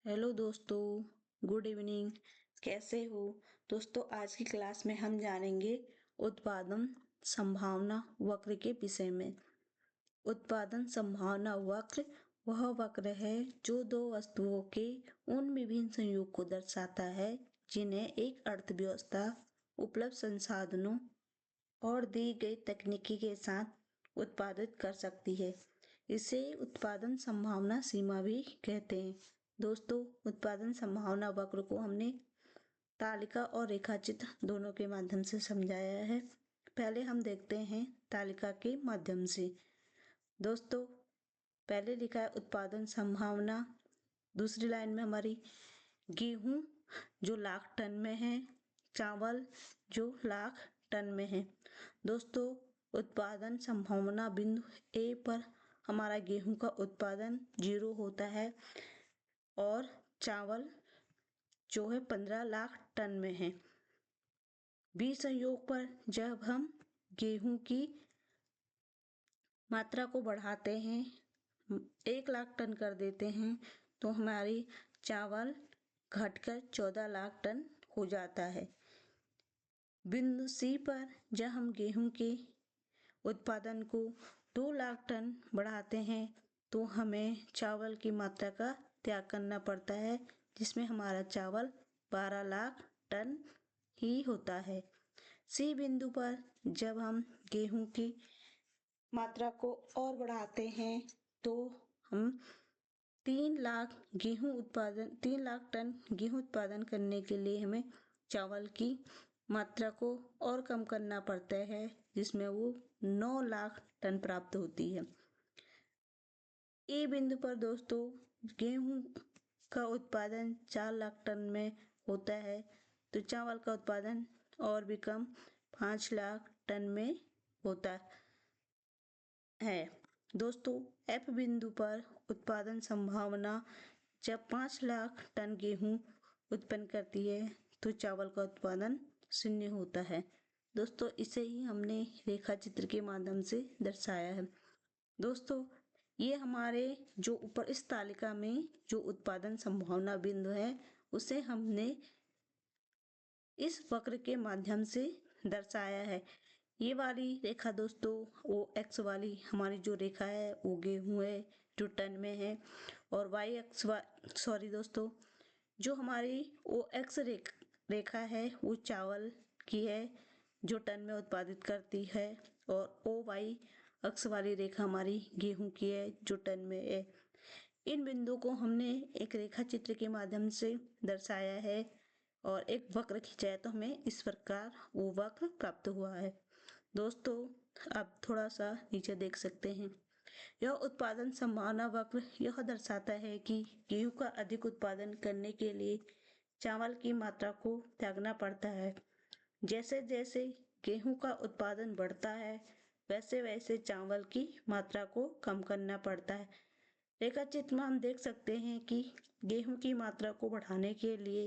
Hello दोस्तों, good evening. कैसे हो दोस्तों? आज की क्लास में हम जानेंगे उत्पादन संभावना वक्र के विषय में। उत्पादन संभावना वक्र वह वक्र है जो दो वस्तुओं के उन विभिन्न संयोग को दर्शाता है जिन्हें एक अर्थव्यवस्था उपलब्ध संसाधनों और दी गई तकनीकी के साथ उत्पादित कर सकती है। इसे उत्पादन संभावना सीमा भी कहते हैं। दोस्तों, उत्पादन संभावना वक्र को हमने तालिका और रेखाचित्र दोनों के माध्यम से समझाया है। पहले हम देखते हैं तालिका के माध्यम से। दोस्तों, पहले लिखा है उत्पादन संभावना। दूसरी लाइन में हमारी गेहूं जो लाख टन में है, चावल जो लाख टन में है। दोस्तों, उत्पादन संभावना बिंदु ए पर हमारा गेहूं का उत्पादन 0 होता है और चावल जो है 15 लाख टन में है। बी संयोग पर जब हम गेहूं की मात्रा को बढ़ाते हैं, 1 लाख टन कर देते हैं, तो हमारी चावल घटकर 14 लाख टन हो जाता है। बिंदु सी पर जब हम गेहूं के उत्पादन को 2 लाख टन बढ़ाते हैं तो हमें चावल की मात्रा का त्याग करना पड़ता है, जिसमें हमारा चावल 12 लाख टन ही होता है। सी बिंदु पर जब हम गेहूं की मात्रा को और बढ़ाते हैं तो हम 3 लाख टन गेहूं उत्पादन करने के लिए हमें चावल की मात्रा को और कम करना पड़ता है, जिसमें वो 9 लाख टन प्राप्त होती है। ए बिंदु पर दोस्तों गेहूं का उत्पादन 4 लाख टन में होता है, तो चावल का उत्पादन और भी कम 5 लाख टन में होता है। दोस्तों, एफ बिंदु पर उत्पादन संभावना जब 5 लाख टन गेहूं उत्पन्न करती है तो चावल का उत्पादन 0 होता है। दोस्तों, इसे ही हमने रेखा चित्र के माध्यम से दर्शाया है। दोस्तों, ये हमारे जो ऊपर इस तालिका में जो उत्पादन संभावना बिंदु है उसे हमने इस वक्र के माध्यम से दर्शाया है। ये वाली रेखा दोस्तों, वो एक्स वाली हमारी जो रेखा है वो गेहूं है जो टन में है, और वाई एक्स सॉरी दोस्तों, जो हमारी ओ एक्स रेखा है वो चावल की है जो टन में उत्पादित करती है, और ओ वाई अक्ष वाली रेखा हमारी गेहूं की है जो टन में है। इन बिंदुओं को हमने एक रेखा चित्र के माध्यम से दर्शाया है और एक वक्र खींचा तो हमें इस प्रकार वो वक्र प्राप्त हुआ है। दोस्तों, आप थोड़ा सा नीचे देख सकते हैं। यह उत्पादन संभावना वक्र यह दर्शाता है कि गेहूं का अधिक उत्पादन करने के लिए चावल की मात्रा को त्यागना पड़ता है। जैसे जैसे गेहूं का उत्पादन बढ़ता है वैसे वैसे चावल की मात्रा को कम करना पड़ता है। रेखाचित्र में हम देख सकते हैं कि गेहूं की मात्रा को बढ़ाने के लिए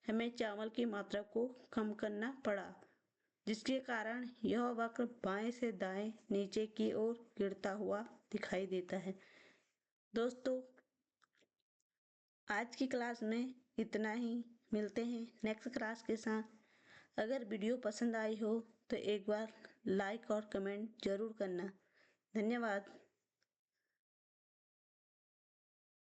हमें चावल की मात्रा को कम करना पड़ा, जिसके कारण यह वक्र बाएं से दाएं नीचे की ओर गिरता हुआ दिखाई देता है। दोस्तों, आज की क्लास में इतना ही। मिलते हैं नेक्स्ट क्लास के साथ। अगर वीडियो पसंद आई हो तो एक बार लाइक और कमेंट जरूर करना। धन्यवाद।